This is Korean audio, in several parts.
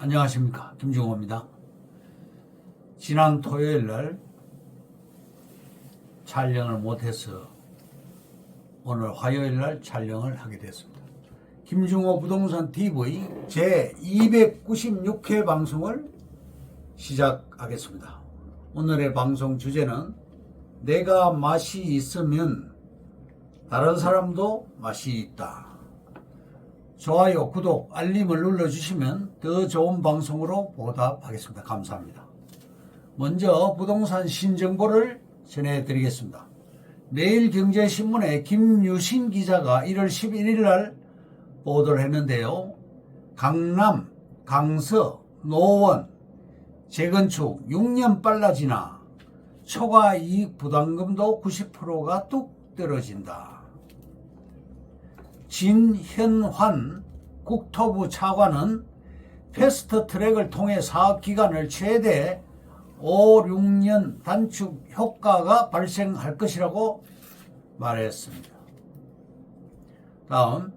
안녕하십니까, 김중호입니다. 지난 토요일날 촬영을 못해서 오늘 화요일날 촬영을 하게 됐습니다. 김중호 부동산 TV 제 296회 방송을 시작하겠습니다. 오늘의 방송 주제는 내가 맛이 있으면 다른 사람도 맛이 있다. 좋아요, 구독, 알림을 눌러주시면 더 좋은 방송으로 보답하겠습니다. 감사합니다. 먼저 부동산 신정보를 전해드리겠습니다. 매일경제신문의 김유신 기자가 1월 11일 날 보도를 했는데요. 강남, 강서, 노원, 재건축 6년 빨라지나 초과 이익 부담금도 90%가 뚝 떨어진다. 진현환 국토부 차관은 패스트트랙을 통해 사업기간을 최대 5, 6년 단축 효과가 발생할 것이라고 말했습니다. 다음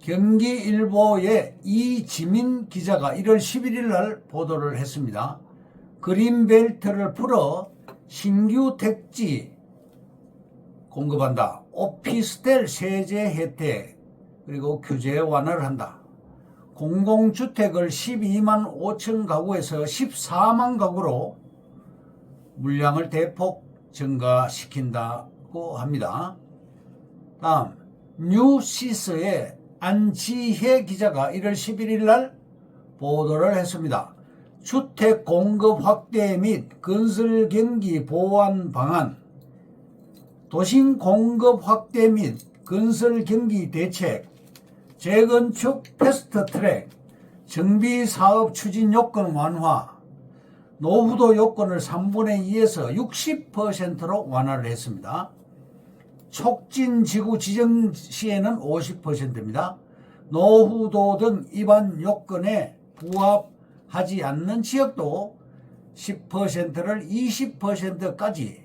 경기일보의 이지민 기자가 1월 11일 날 보도를 했습니다. 그린벨트를 풀어 신규 택지 공급한다. 오피스텔 세제 혜택 그리고 규제 완화를 한다. 공공주택을 12만 5천 가구에서 14만 가구로 물량을 대폭 증가시킨다고 합니다. 다음 뉴시스의 안지혜 기자가 1월 11일 날 보도를 했습니다. 주택 공급 확대 및 건설 경기 보완 방안, 도심 공급 확대 및 건설 경기 대책, 재건축 패스트트랙, 정비사업 추진 요건 완화, 노후도 요건을 3분의 2에서 60%로 완화를 했습니다. 촉진지구 지정 시에는 50%입니다. 노후도 등 일반 요건에 부합하지 않는 지역도 10%를 20%까지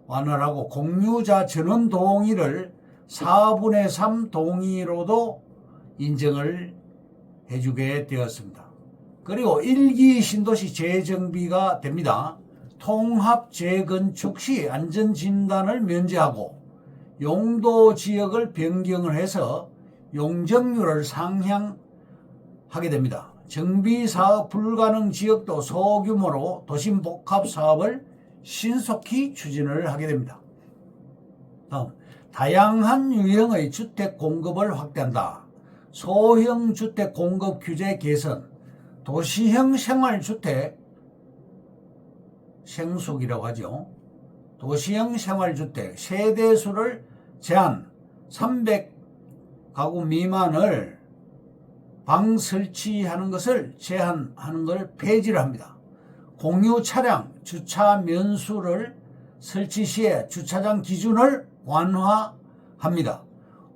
완화를 하고 공유자 전원 동의를 4분의 3 동의로도 인정을 해주게 되었습니다. 그리고 1기 신도시 재정비가 됩니다. 통합 재건축 시 안전진단을 면제하고 용도 지역을 변경을 해서 용적률을 상향하게 됩니다. 정비사업 불가능 지역도 소규모로 도심복합사업을 신속히 추진을 하게 됩니다. 다음 다양한 유형의 주택 공급을 확대한다. 소형 주택 공급 규제 개선, 도시형 생활주택, 생숙이라고 하죠. 도시형 생활주택 세대수를 제한, 300가구 미만을 방 설치하는 것을 제한하는 걸 폐지를 합니다. 공유 차량 주차 면수를 설치 시에 주차장 기준을 완화합니다.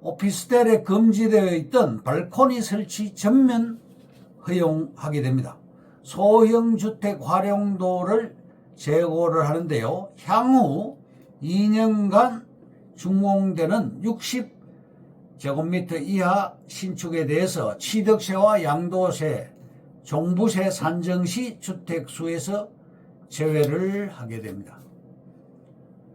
오피스텔에 금지되어 있던 발코니 설치 전면 허용하게 됩니다. 소형 주택 활용도를 제고를 하는데요. 향후 2년간 준공되는 60제곱미터 이하 신축에 대해서 취득세와 양도세, 종부세 산정 시 주택수에서 제외를 하게 됩니다.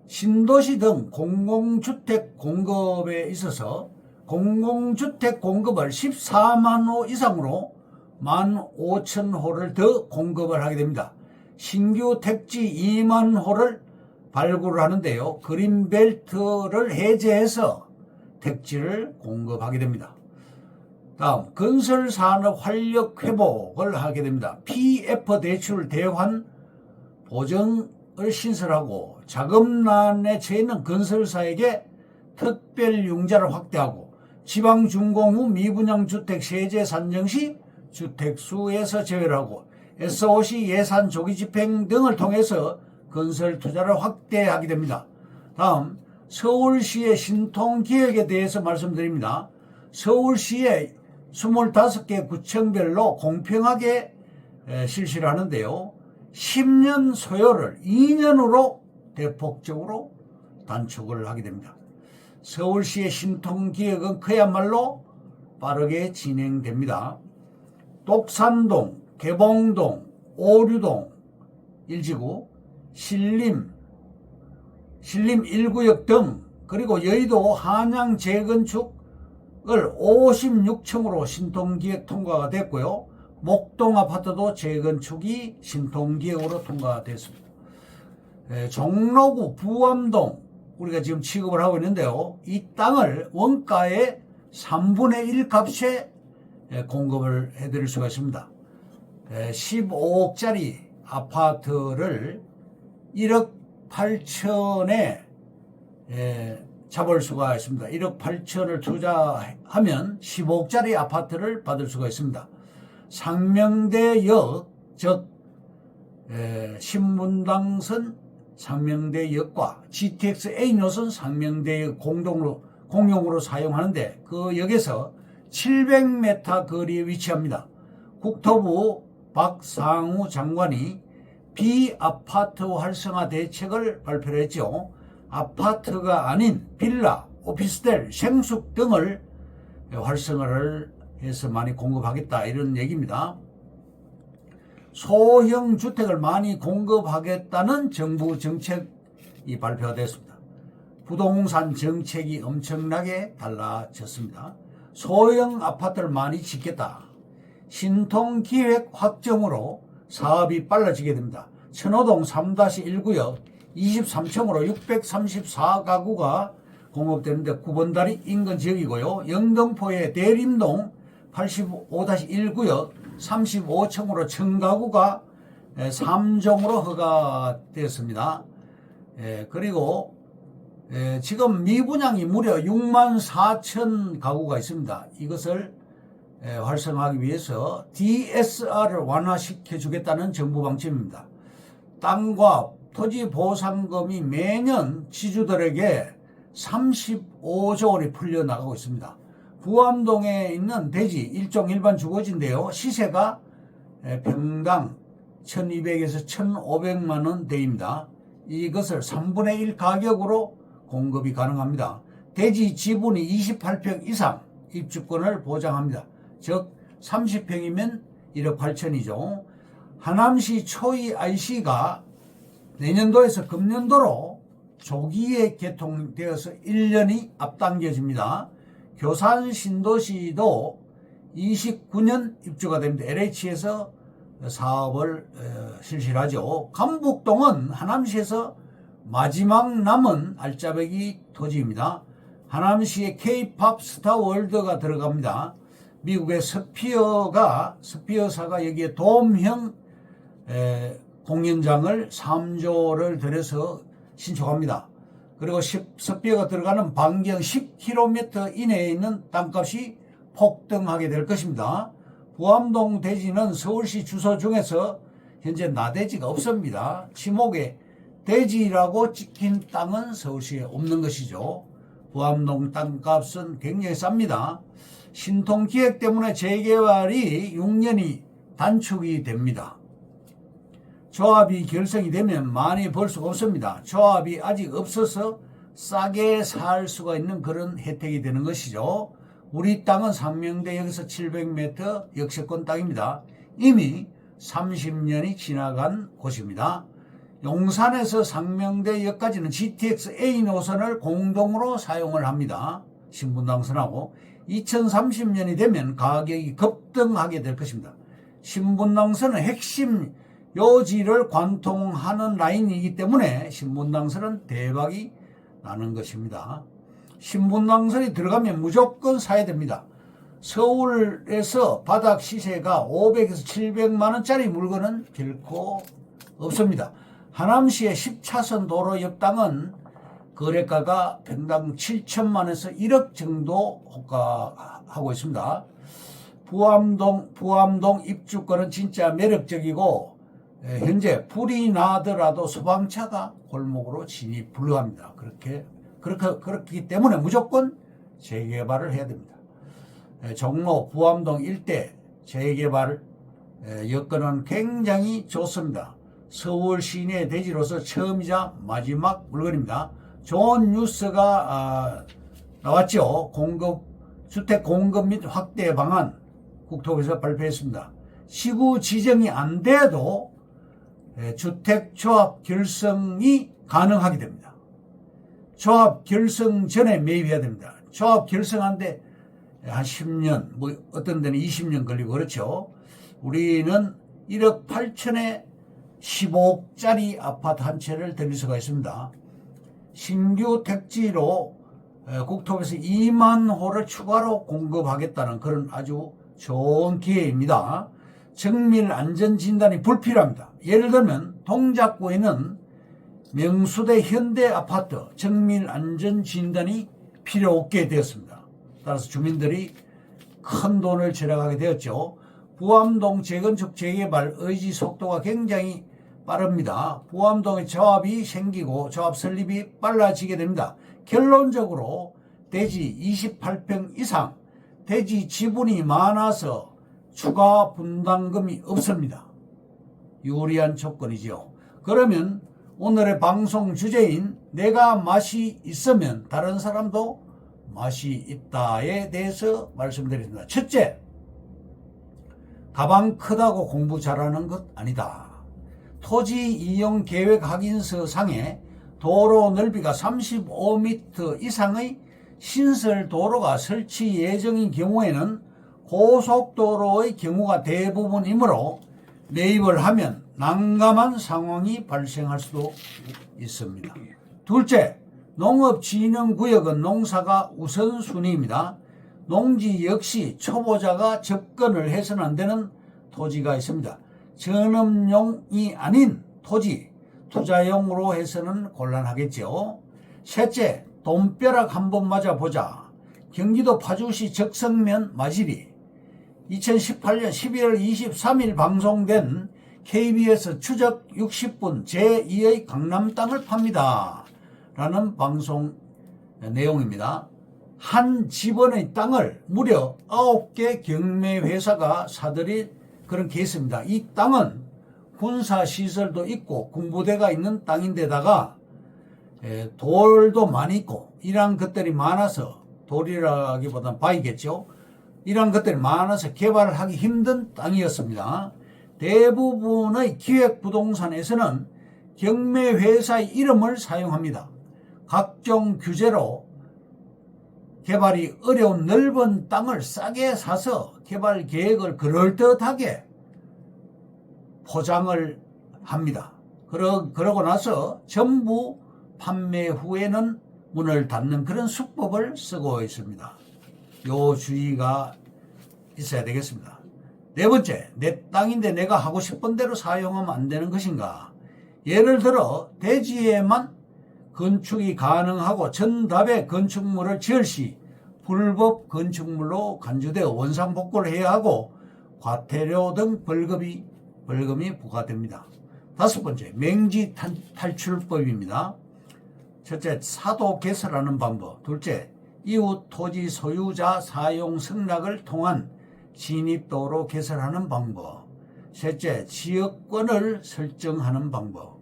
신도시 등 공공주택 공급에 있어서 공공주택 공급을 14만 호 이상으로 15,000호를 더 공급을 하게 됩니다. 신규 택지 2만 호를 발굴을 하는데요. 그린벨트를 해제해서 택지를 공급하게 됩니다. 다음 건설산업 활력 회복을 하게 됩니다. PF 대출 대환 보증을 신설하고 자금난에 처해 있는 건설사에게 특별융자를 확대하고 지방준공 후 미분양주택 세제 산정 시 주택수에서 제외를 하고 SOC 예산 조기 집행 등을 통해서 건설 투자를 확대하게 됩니다. 다음 서울시의 신통기획에 대해서 말씀드립니다. 서울시의 25개 구청별로 공평하게 실시를 하는데요. 10년 소요를 2년으로 대폭적으로 단축을 하게 됩니다. 서울시의 신통기획은 그야말로 빠르게 진행됩니다. 독산동, 개봉동, 오류동 1지구, 신림 1구역 등, 그리고 여의도 한양 재건축을 56층으로 신통기획 통과가 됐고요. 목동 아파트도 재건축이 신통기획으로 통과가 됐습니다. 종로구 부암동 우리가 지금 취급을 하고 있는데요. 이 땅을 원가의 3분의 1 값에 공급을 해드릴 수가 있습니다. 15억짜리 아파트를 1억 8천에 잡을 수가 있습니다. 1억 8천을 투자하면 15억짜리 아파트를 받을 수가 있습니다. 상명대역, 즉 신분당선 상명대역과 GTX A 노선 상명대역 공용으로 사용하는데, 그 역에서 700m 거리에 위치합니다. 국토부 박상우 장관이 비아파트 활성화 대책을 발표를 했죠. 아파트가 아닌 빌라, 오피스텔, 생숙 등을 활성화를 해서 많이 공급하겠다, 이런 얘기입니다. 소형 주택을 많이 공급하겠다는 정부 정책이 발표가 됐습니다. 부동산 정책이 엄청나게 달라졌습니다. 소형 아파트를 많이 짓겠다. 신통기획 확정으로 사업이 빨라지게 됩니다. 천호동 3-1구역 23층으로 634가구가 공급되는데 9번다리 인근 지역이고요. 영등포의 대림동 85-1구역 35층으로 1000가구가 3종으로 허가되었습니다. 그리고 지금 미분양이 무려 64,000 가구가 있습니다. 이것을 활성화하기 위해서 DSR을 완화시켜 주겠다는 정부 방침입니다. 땅과 토지 보상금이 매년 지주들에게 35조 원이 풀려나가고 있습니다. 부암동에 있는 대지 일종 일반 주거지인데요. 시세가 평당 1200에서 1500만 원대입니다. 이것을 3분의 1 가격으로 공급이 가능합니다. 대지 지분이 28평 이상 입주권을 보장합니다. 즉 30평이면 1억 8천이죠. 하남시 초이 IC가 내년도에서 금년도로 조기에 개통되어서 1년이 앞당겨집니다. 교산 신도시도 29년 입주가 됩니다. LH에서 사업을 실시하죠. 감북동은 하남시에서 마지막 남은 알짜배기 토지입니다. 하남시에 K-팝 스타월드가 들어갑니다. 미국의 스피어사가 여기에 돔형 공연장을 3조를 들여서 신축합니다. 그리고 스피어가 들어가는 반경 10km 이내에 있는 땅값이 폭등하게 될 것입니다. 부암동 대지는 서울시 주소 중에서 현재 나대지가 없습니다. 지목에 대지라고 찍힌 땅은 서울시에 없는 것이죠. 부암동 땅값은 굉장히 쌉니다. 신통기획 때문에 재개발이 6년이 단축이 됩니다. 조합이 결성이 되면 많이 벌 수가 없습니다. 조합이 아직 없어서 싸게 살 수가 있는 그런 혜택이 되는 것이죠. 우리 땅은 상명대역에서 700m 역세권 땅입니다. 이미 30년이 지나간 곳입니다. 용산에서 상명대역까지는 GTX A 노선을 공동으로 사용을 합니다. 신분당선하고 2030년이 되면 가격이 급등하게 될 것입니다. 신분당선은 핵심 요지를 관통하는 라인이기 때문에 신분당선은 대박이 나는 것입니다. 신분당선이 들어가면 무조건 사야 됩니다. 서울에서 바닥 시세가 500에서 700만 원짜리 물건은 결코 없습니다. 하남시의 10차선 도로 옆 땅은 거래가가 평당 7천만 원에서 1억 정도 호가하고 있습니다. 부암동 입주권은 진짜 매력적이고 현재 불이 나더라도 소방차가 골목으로 진입 불가합니다. 그렇기 때문에 무조건 재개발을 해야 됩니다. 종로 부암동 일대 재개발 여건은 굉장히 좋습니다. 서울 시내 대지로서 처음이자 마지막 물건입니다. 좋은 뉴스가 나왔죠. 주택 공급 및 확대 방안 국토부에서 발표했습니다. 시구 지정이 안 돼도 주택조합 결성이 가능하게 됩니다. 조합 결성 전에 매입해야 됩니다. 조합 결성하는데 한 10년, 뭐 어떤 데는 20년 걸리고 그렇죠. 우리는 1억 8천에 15억짜리 아파트 한 채를 드릴 수가 있습니다. 신규 택지로 국토부에서 2만 호를 추가로 공급하겠다는 그런 아주 좋은 기회입니다. 정밀 안전진단이 불필요합니다. 예를 들면 동작구에는 명수대 현대 아파트 정밀 안전진단이 필요 없게 되었습니다. 따라서 주민들이 큰 돈을 절약하게 되었죠. 부암동 재건축 재개발 의지 속도가 굉장히 빠릅니다. 부암동에 조합이 생기고 조합 설립이 빨라지게 됩니다. 결론적으로 대지 28평 이상, 대지 지분이 많아서 추가 분담금이 없습니다. 유리한 조건이죠. 그러면 오늘의 방송 주제인 내가 맛이 있으면 다른 사람도 맛이 있다에 대해서 말씀드립니다. 첫째, 가방 크다고 공부 잘하는 것 아니다. 토지 이용 계획 확인서 상에 도로 넓이가 35m 이상의 신설 도로가 설치 예정인 경우에는 고속도로의 경우가 대부분이므로 매입을 하면 난감한 상황이 발생할 수도 있습니다. 둘째, 농업진흥구역은 농사가 우선순위입니다. 농지 역시 초보자가 접근을 해서는 안 되는 토지가 있습니다. 전업용이 아닌 토지, 투자용으로 해서는 곤란하겠죠. 셋째, 돈벼락 한번 맞아보자. 경기도 파주시 적성면 마지리 2018년 11월 23일 방송된 KBS 추적 60분 제2의 강남 땅을 팝니다. 라는 방송 내용입니다. 한 집원의 땅을 무려 9개 경매회사가 사들인 그런 케이스입니다. 이 땅은 군사시설도 있고 군부대가 있는 땅인데다가 돌도 많이 있고 이러한 것들이 많아서 돌이라기보다는 바위겠죠. 이러한 것들이 많아서 개발을 하기 힘든 땅이었습니다. 대부분의 기획부동산에서는 경매회사의 이름을 사용합니다. 각종 규제로 개발이 어려운 넓은 땅을 싸게 사서 개발 계획을 그럴듯하게 포장을 합니다. 그러고 나서 전부 판매 후에는 문을 닫는 그런 수법을 쓰고 있습니다. 요 주의가 있어야 되겠습니다. 네 번째, 내 땅인데 내가 하고 싶은 대로 사용하면 안 되는 것인가? 예를 들어 대지에만 건축이 가능하고 전답의 건축물을 지을 시 불법 건축물로 간주되어 원상복구를 해야 하고 과태료 등 벌금이 부과됩니다. 다섯 번째, 맹지 탈출법입니다. 첫째, 사도 개설하는 방법. 둘째, 이웃 토지 소유자 사용 승낙을 통한 진입도로 개설하는 방법. 셋째, 지역권을 설정하는 방법.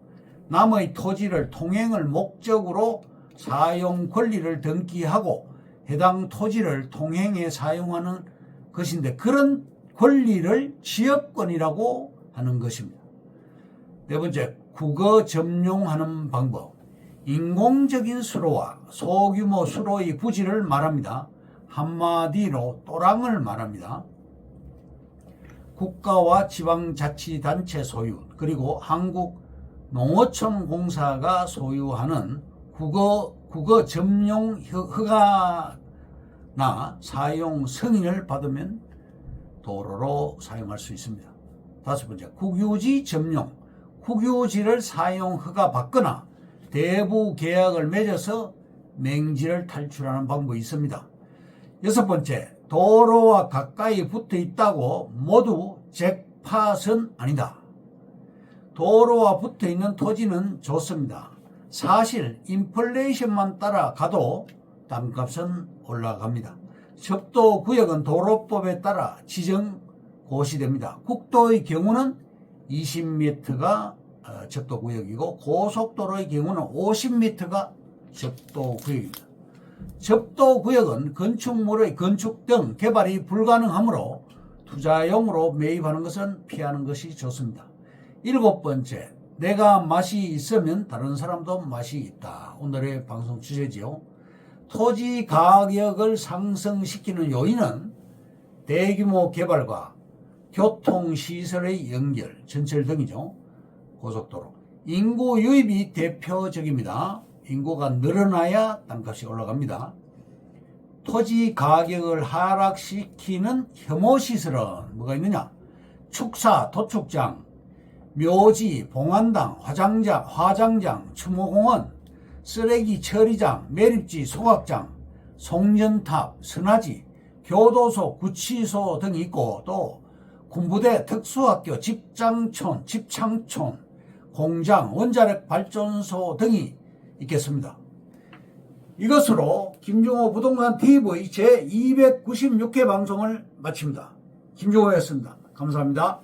남의 토지를 통행을 목적으로 사용 권리를 등기하고 해당 토지를 통행에 사용하는 것인데 그런 권리를 지역권이라고 하는 것입니다. 네 번째, 국어 점용하는 방법. 인공적인 수로와 소규모 수로의 부지를 말합니다. 한마디로 또랑을 말합니다. 국가와 지방자치단체 소유 그리고 한국농어촌공사가 소유하는 국어 점용 허가나 사용 승인을 받으면 도로로 사용할 수 있습니다. 다섯 번째, 국유지 점용. 국유지를 사용 허가 받거나 대부 계약을 맺어서 맹지를 탈출하는 방법이 있습니다. 여섯 번째, 도로와 가까이 붙어 있다고 모두 잭팟은 아니다. 도로와 붙어 있는 토지는 좋습니다. 사실 인플레이션만 따라가도 땅값은 올라갑니다. 접도구역은 도로법에 따라 지정 고시됩니다. 국도의 경우는 20m가 접도구역이고 고속도로의 경우는 50m가 접도구역입니다. 접도구역은 건축물의 건축 등 개발이 불가능하므로 투자용으로 매입하는 것은 피하는 것이 좋습니다. 7번째, 내가 맛이 있으면 다른 사람도 맛이 있다. 오늘의 방송 주제지요. 토지 가격을 상승시키는 요인은 대규모 개발과 교통시설의 연결, 전철 등이죠. 고속도로. 인구 유입이 대표적입니다. 인구가 늘어나야 땅값이 올라갑니다. 토지 가격을 하락시키는 혐오시설은 뭐가 있느냐? 축사, 도축장, 묘지, 봉안당, 화장장, 추모공원, 쓰레기 처리장, 매립지, 소각장, 송전탑, 선화지, 교도소, 구치소 등이 있고 또 군부대, 특수학교, 집창촌, 공장, 원자력 발전소 등이 있겠습니다. 이것으로 김종호 부동산 TV 제296회 방송을 마칩니다. 김종호였습니다. 감사합니다.